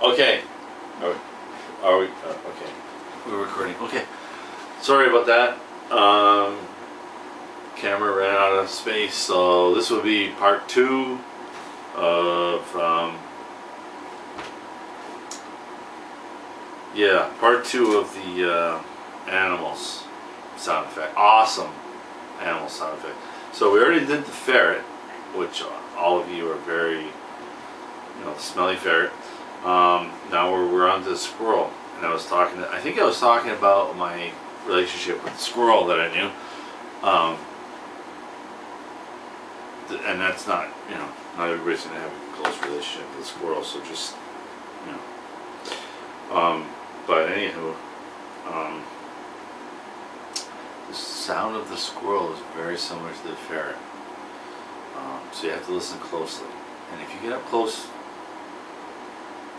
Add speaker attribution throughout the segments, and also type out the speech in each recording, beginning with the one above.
Speaker 1: Okay. Are we okay. We're recording. Okay. Sorry about that. Camera ran out of space, so this will be part 2 of part 2 of the animals sound effect. Awesome animal sound effect. So we already did the ferret, which all of you are very, the smelly ferret. Now we're on to the squirrel, and I think I was talking about my relationship with the squirrel that I knew. And that's not, not everybody's gonna have a close relationship with the squirrel, so just, but anywho, the sound of the squirrel is very similar to the ferret. So you have to listen closely. And if you get up close,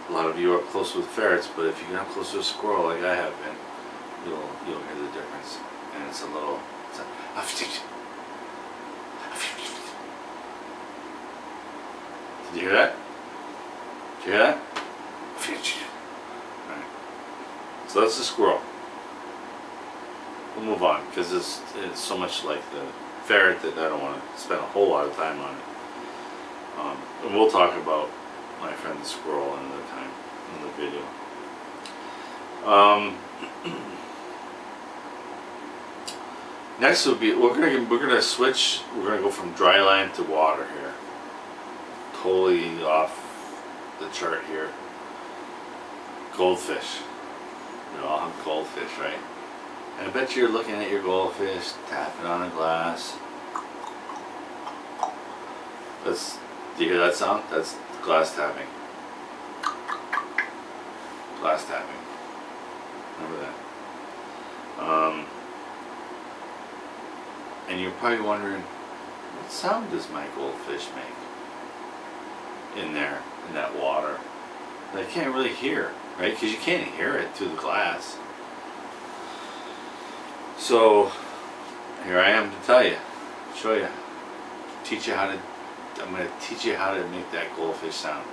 Speaker 1: a lot of you are up close with ferrets, but if you get up close to a squirrel like I have been, you'll hear the difference. And it's did you hear that? Did you hear that? Alright. So that's the squirrel. We'll move on, because it's so much like the ferret that I don't want to spend a whole lot of time on it. And we'll talk about my friend the squirrel another time in the video. Next will be we're gonna switch. We're gonna go from dry land to water here. Totally off the chart here. Goldfish. We all have goldfish, right? And I bet you're looking at your goldfish, tapping on a glass. Do you hear that sound? That's glass tapping. Glass tapping. Remember that. And you're probably wondering, what sound does my goldfish make in there, in that water? And I can't really hear, right? Because you can't hear it through the glass. So here I am to tell you, show you, I'm going to teach you how to make that goldfish sound.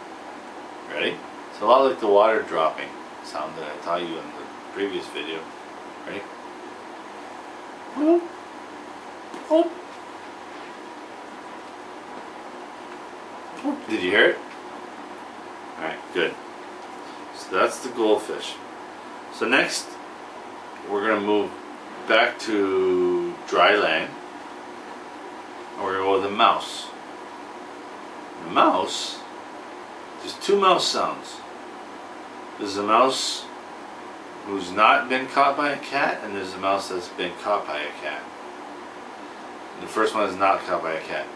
Speaker 1: Ready? It's a lot like the water dropping sound that I taught you in the previous video. Ready? Oh. Oh. Oh. Did you hear it? Alright, good. So that's the goldfish. So next, we're going to move back to dry land. And we're going to go with the mouse. The mouse, there's 2 mouse sounds. There's a mouse who's not been caught by a cat, and there's a mouse that's been caught by a cat. And the first one is not caught by a cat.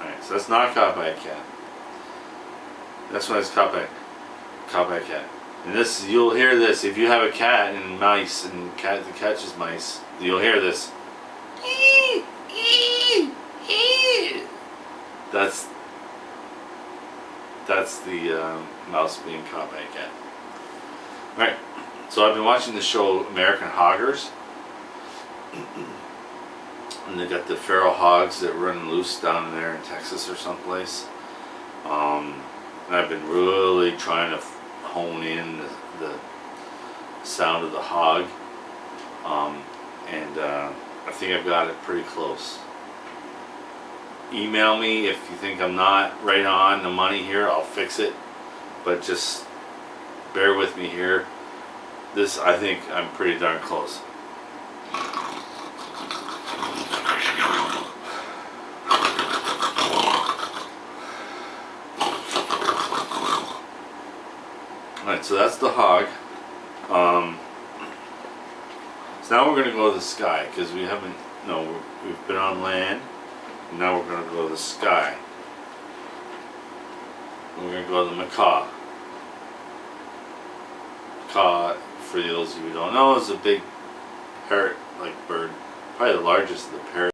Speaker 1: Alright, so that's not caught by a cat. That's when it's caught by a cat. And this, you'll hear this if you have a cat and mice, and cat that catches mice, you'll hear this. That's the mouse being caught by a cat. Alright, so I've been watching the show American Hoggers. And they got the feral hogs that run loose down there in Texas or someplace. And I've been really trying to hone in the sound of the hog, and I think I've got it pretty close. Email me if you think I'm not right on the money here. I'll fix it, but just bear with me here. This, I think I'm pretty darn close. Alright, so that's the hog. So now we're going to go to the sky, because we've been on land, and now we're going to go to the sky. And we're going to go to the macaw. Macaw, for those of you who don't know, is a big parrot-like bird, probably the largest of the parrots.